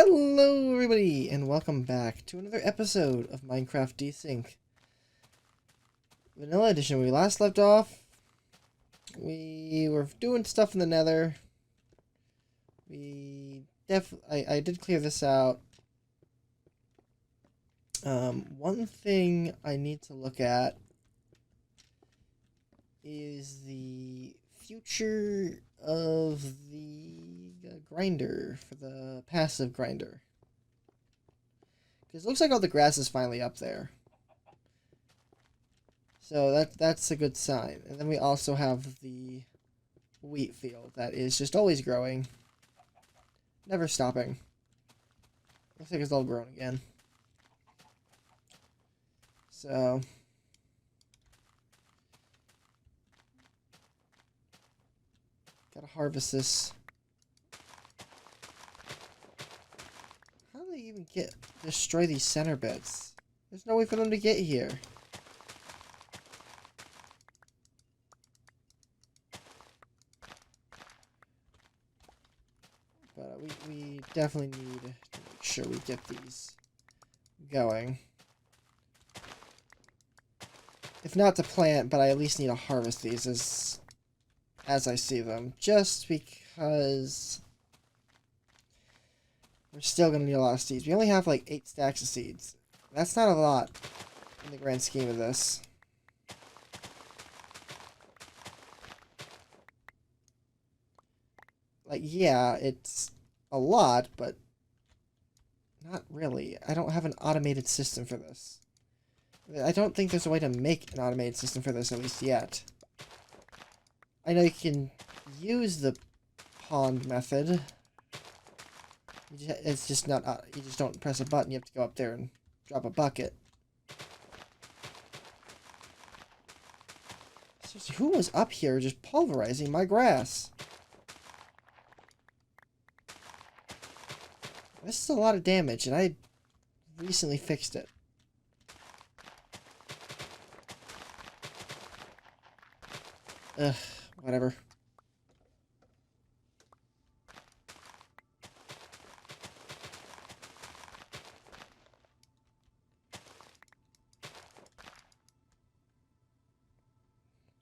Hello everybody and welcome back to another episode of Minecraft Desynced. Vanilla Edition. When we last left off, we were doing stuff in the nether. I did clear this out. One thing I need to look at is the future of the grinder for the passive grinder, because it looks like all the grass is finally up there, so that's a good sign. And then we also have the wheat field that is just always growing, never stopping. Looks like it's all grown again, so gotta harvest this. How do they even destroy these center bits? There's no way for them to get here. But we definitely need to make sure we get these going. If not to plant, but I at least need to harvest these as I see them, just because we're still going to need a lot of seeds. We only have like 8 stacks of seeds. That's not a lot in the grand scheme of this. Like, yeah, it's a lot, but not really. I don't have an automated system for this. I don't think there's a way to make an automated system for this, at least yet. I know you can use the pond method. It's just not, you just don't press a button, you have to go up there and drop a bucket. Seriously, who was up here just pulverizing my grass? This is a lot of damage, and I recently fixed it. Ugh, whatever.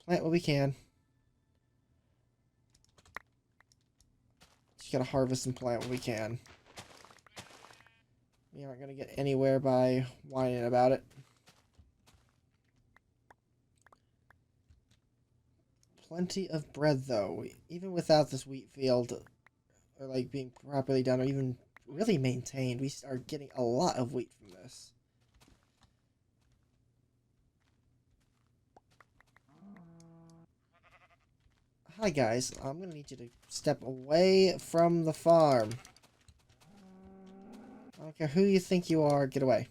Plant what we can. Just gotta harvest and plant what we can. We aren't gonna get anywhere by whining about it. Plenty of bread, though. Even without this wheat field, or like being properly done, or even really maintained, we are getting a lot of wheat from this. Hi guys, I'm gonna need you to step away from the farm. I don't care who you think you are, get away.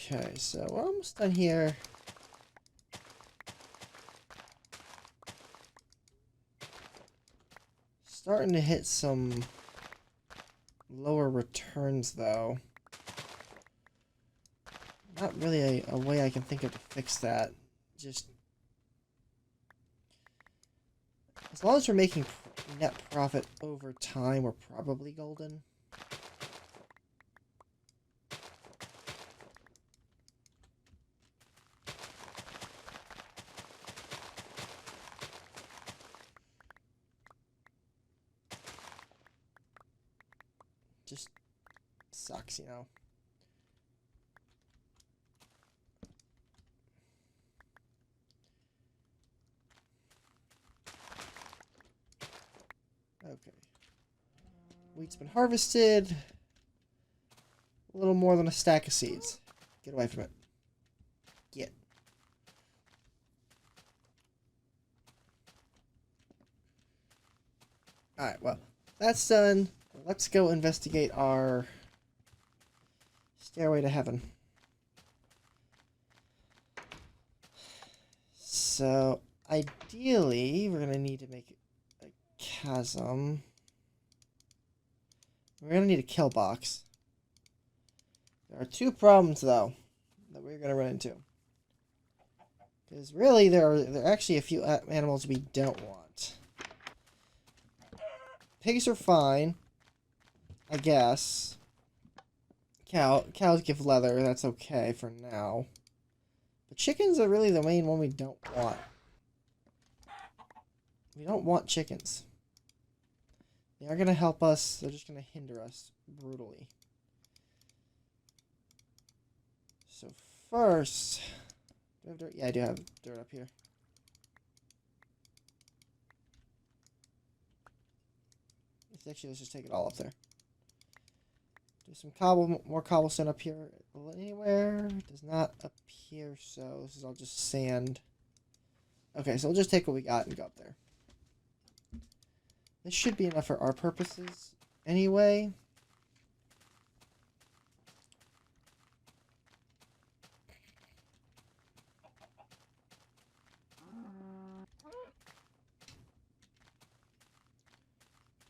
Okay, so we're almost done here. Starting to hit some lower returns, though. Not really a way I can think of to fix that. Just as long as we're making net profit over time, we're probably golden. Just sucks, you know. Okay. Wheat's been harvested. A little more than a stack of seeds. Get away from it. Get. Alright, well, that's done. Let's go investigate our stairway to heaven. So, ideally, we're going to need to make a chasm. We're gonna need a kill box. There are two problems though that we're gonna run into. Because really, there are actually a few animals we don't want. Pigs are fine, I guess. Cows give leather. That's okay for now. But chickens are really the main one we don't want. We don't want chickens. They are gonna help us. They're just gonna hinder us brutally. So first. Do I have dirt? Yeah, I do have dirt up here. Let's just take it all up there. Do some more cobblestone up here. Anywhere? Does not appear so. This is all just sand. Okay, so we'll just take what we got and go up there. This should be enough for our purposes anyway.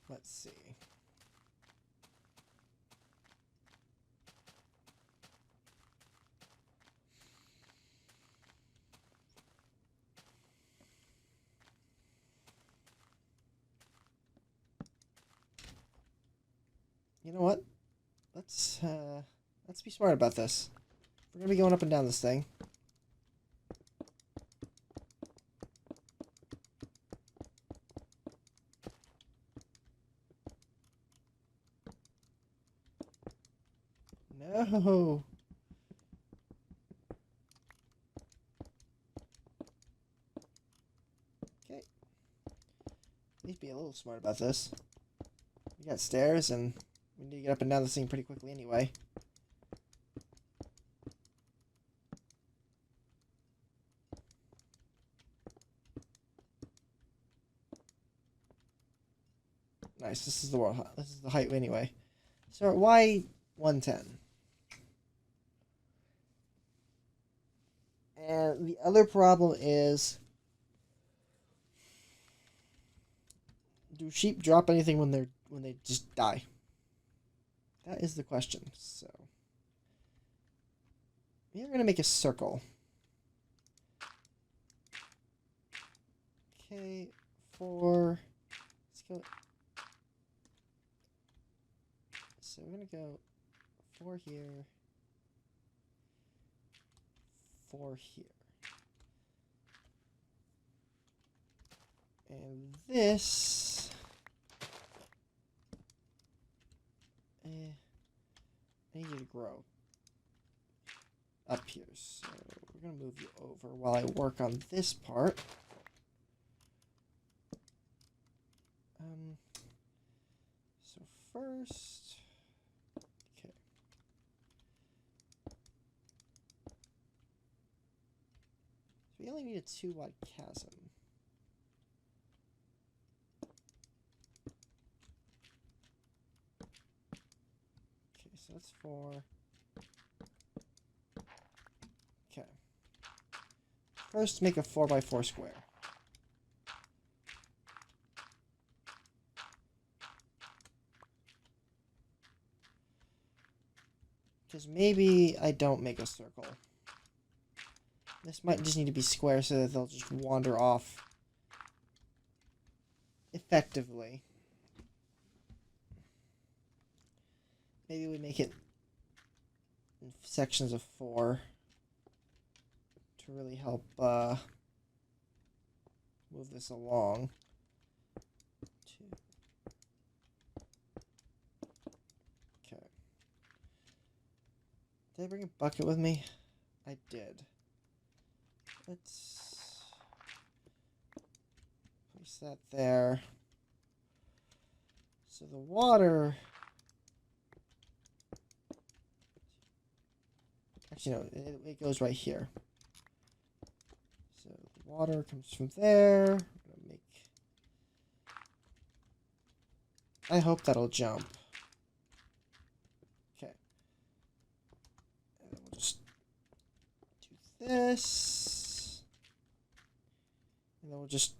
Let's see. You know what? Let's be smart about this. We're gonna be going up and down this thing. No. Okay. Need to be a little smart about this. We got stairs, and we need to get up and down this thing pretty quickly anyway. Nice. This is the height anyway. So why 110? And the other problem is, do sheep drop anything when they just die? That is the question. So we are gonna make a circle. Okay, 4. Let's go. So we're gonna go 4 here. 4 here. And this... I need you to grow up here. So we're going to move you over while I work on this part. So first... Okay. So we only need a 2-wide chasm. Okay, so that's 4. Okay. First, make a 4x4 square. Because maybe I don't make a circle. This might just need to be square so that they'll just wander off effectively. Maybe we make it in sections of 4 to really help move this along. 2. Okay. Did I bring a bucket with me? I did. Let's place that there. So the water... Actually, no, it goes right here. So the water comes from there. I'm gonna make... I hope that'll jump. Okay. And then we'll just do this. And then we'll just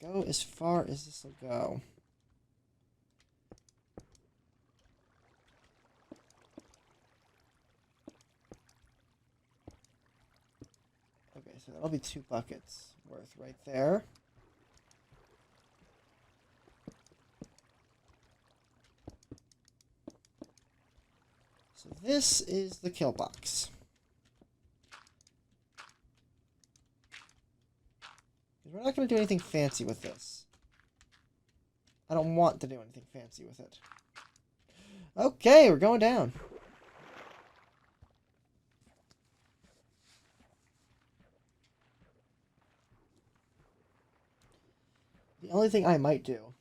go go as far as this will go. Okay, so that'll be 2 buckets worth right there. So this is the kill box. We're not going to do anything fancy with this. I don't want to do anything fancy with it. Okay, we're going down. The only thing I might do...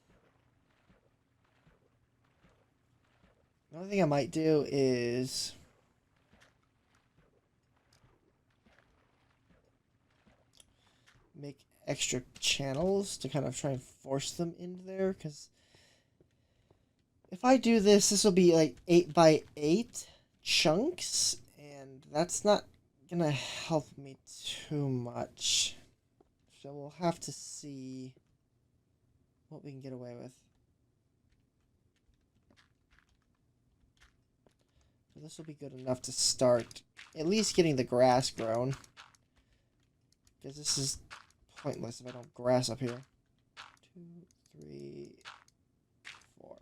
The only thing I might do is... make extra channels to kind of try and force them into there, because if I do this, this will be like 8x8 chunks, and that's not gonna help me too much. So we'll have to see what we can get away with. So this will be good enough to start at least getting the grass grown, because this is pointless if I don't grass up here. 2, 3, 4.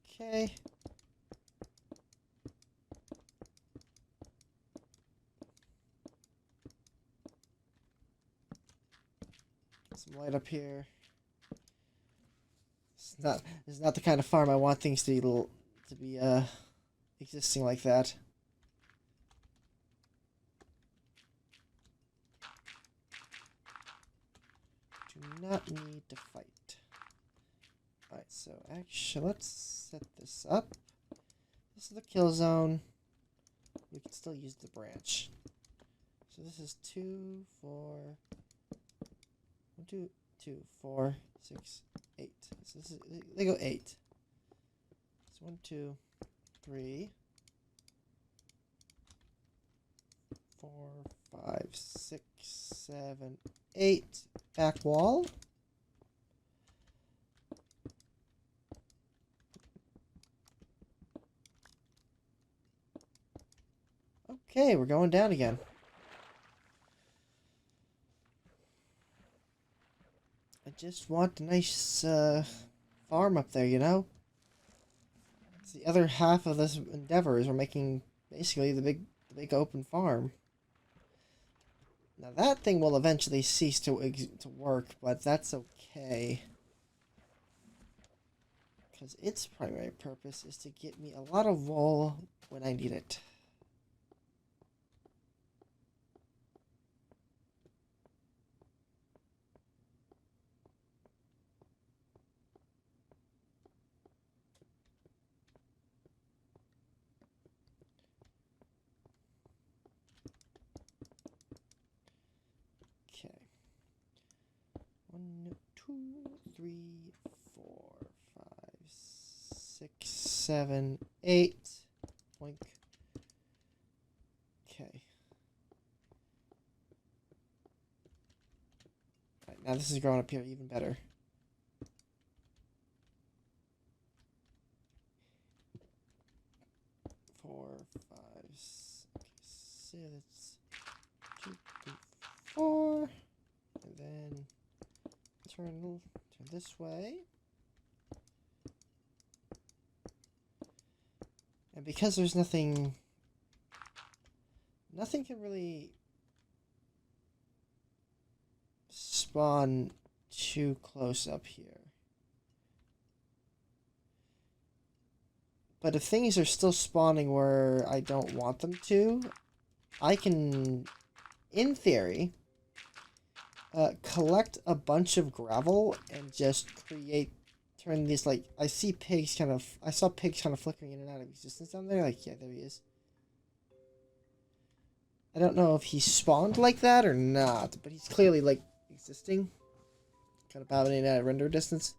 Okay. Some light up here. This is not the kind of farm I want things to be existing like that. Do not need to fight. Alright, so actually let's set this up. This is the kill zone. We can still use the branch. So this is 2, 4, 1, 2, 2, 4, 6, 8. So this is, they go 8. So 1, 2, 3, 4, 5, 6, 7, 8. Back wall. Okay, we're going down again. I just want a nice farm up there, you know? It's the other half of this endeavor is we're making basically the big open farm. Now that thing will eventually cease to work, but that's okay. Because its primary purpose is to get me a lot of wool when I need it. Okay. 1, 2, 3, 4, 5, 6, 7, 8. Boink. Okay. Alright, now this is growing up here even better. Okay, so that's 2, 3, 4. And then turn this way. And because there's nothing can really spawn too close up here. But if things are still spawning where I don't want them to, I can, in theory, collect a bunch of gravel and just turn these, like, I saw pigs kind of flickering in and out of existence down there. Like, yeah, there he is. I don't know if he spawned like that or not, but he's clearly, like, existing. kind of bobbing at render distance.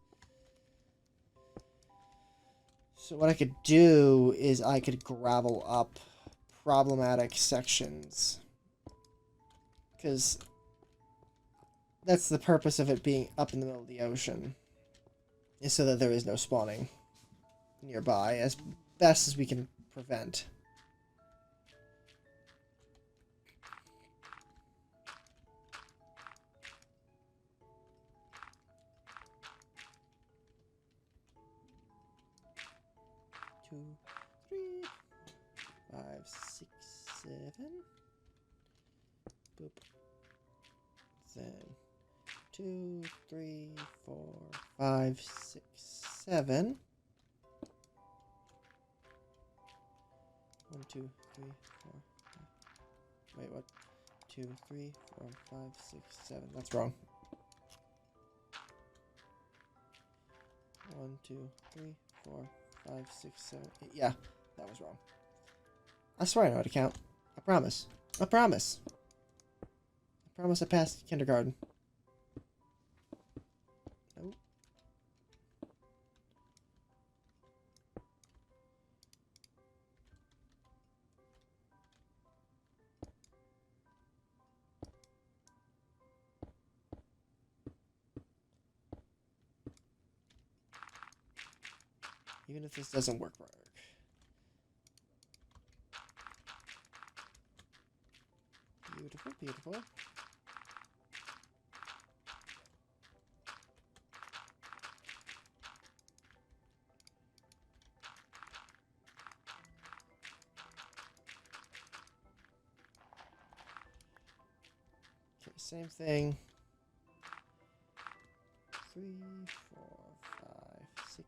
So what I could do is I could gravel up problematic sections. Because that's the purpose of it being up in the middle of the ocean. Is so that there is no spawning nearby as best as we can prevent. Two, three, 5, 6, 7. Boop. Then 2, 3, 4, 5, 6, 7. 1, 2, 3, 4. 5. Wait, what? 2, 3, 4, 5, 6, 7. That's wrong. 1, 2, 3, 4, 5, 6, 7, 8. Yeah, that was wrong. I swear I know how to count. I promise. I promise. I promise I passed kindergarten. Nope. Even if this doesn't work. Beautiful, beautiful. Okay, same thing. 3, 4, 5, 6.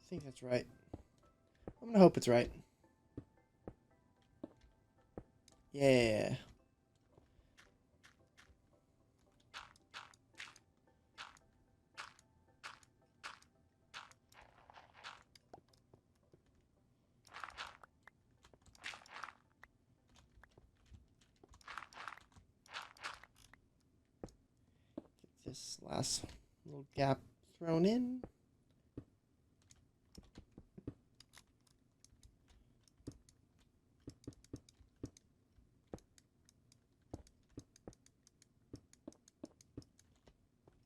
I think that's right. I'm gonna hope it's right. Yeah. Get this last little gap thrown in.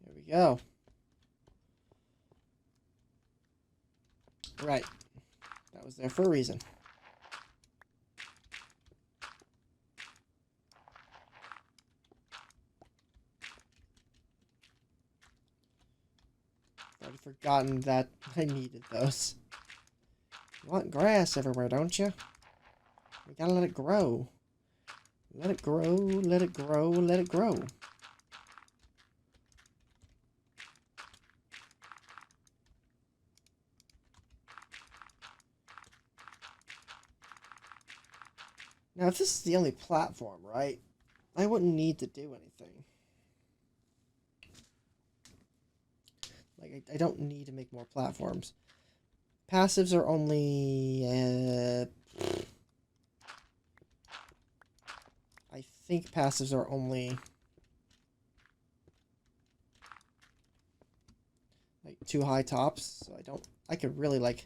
There we go. Right. That was there for a reason. I've already forgotten that I needed those. You want grass everywhere, don't you? We gotta let it grow. Let it grow, let it grow, let it grow. Now, if this is the only platform, right, I wouldn't need to do anything. Like, I don't need to make more platforms. Passives are only... I think passives are only... like, 2 high tops, so I don't... I could really, like...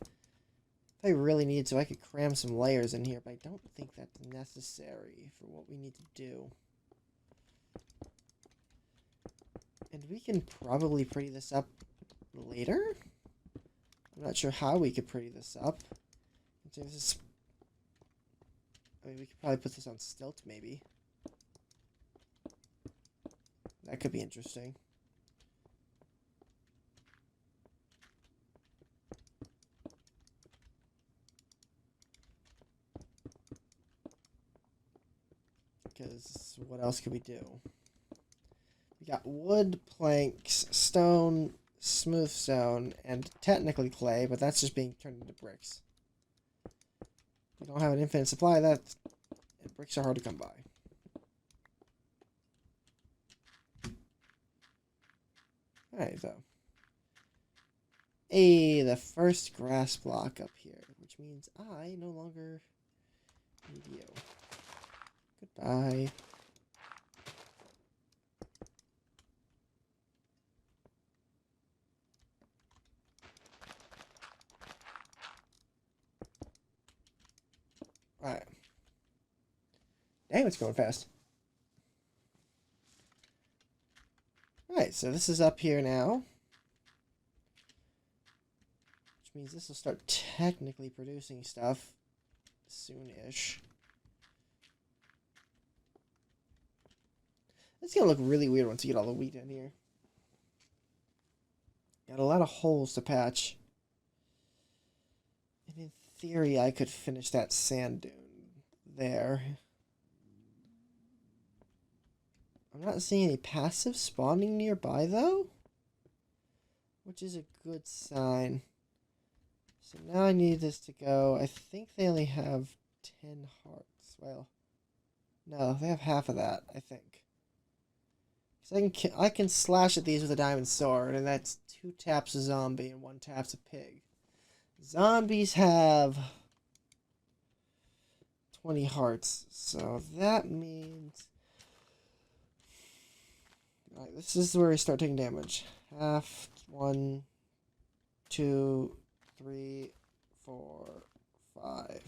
If I really need to, I could cram some layers in here, but I don't think that's necessary for what we need to do. And we can probably pretty this up later? I'm not sure how we could pretty this up. I mean, we could probably put this on stilt, maybe. That could be interesting. Because what else could we do? We got wood, planks, stone, smooth stone, and technically clay, but that's just being turned into bricks. We don't have an infinite supply of that, and bricks are hard to come by. Alright, so. Hey, the first grass block up here, which means I no longer need you. Goodbye. Alright. Damn, it's going fast. Alright, so this is up here now. Which means this will start technically producing stuff soon-ish. It's gonna look really weird once you get all the wheat in here. Got a lot of holes to patch. And in theory, I could finish that sand dune there. I'm not seeing any passive spawning nearby, though, which is a good sign. So now I need this to go. I think they only have 10 hearts. Well, no, they have half of that, I think. So I can slash at these with a diamond sword, and that's 2 taps a zombie and 1 taps a pig. Zombies have 20 hearts, so that means... Alright, this is where we start taking damage. Half, 1, 2, 3, 4, 5.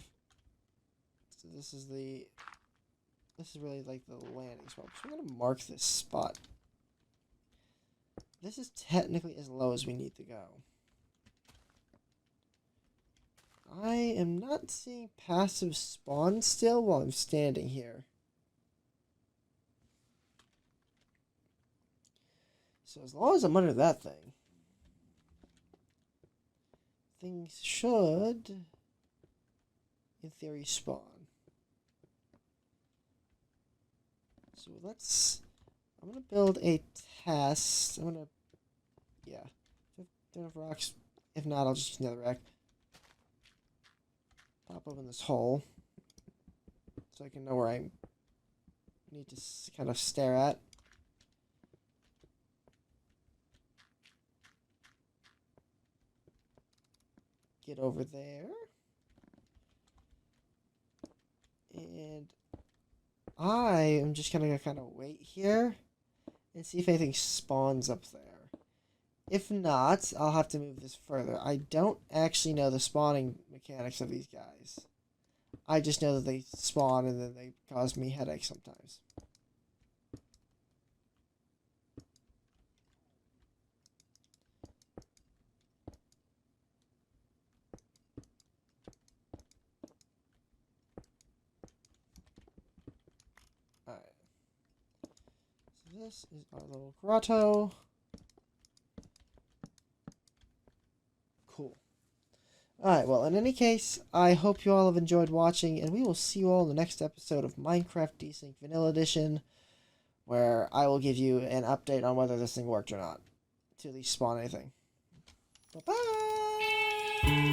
So this is really like the landing spot. So I'm going to mark this spot. This is technically as low as we need to go. I am not seeing passive spawn still while I'm standing here. So as long as I'm under that thing, things should, in theory, spawn. So I'm going to build a test. Yeah. Don't have rocks. If not, I'll just use another rack. Pop open this hole so I can know where I need to kind of stare at. Get over there. And I am just gonna kind of wait here and see if anything spawns up there. If not, I'll have to move this further. I don't actually know the spawning mechanics of these guys. I just know that they spawn and then they cause me headaches sometimes. Alright. So this is our little grotto. Cool. Alright, well, in any case, I hope you all have enjoyed watching, and we will see you all in the next episode of Minecraft Desynced Vanilla Edition, where I will give you an update on whether this thing worked or not, to at least spawn anything. Bye-bye!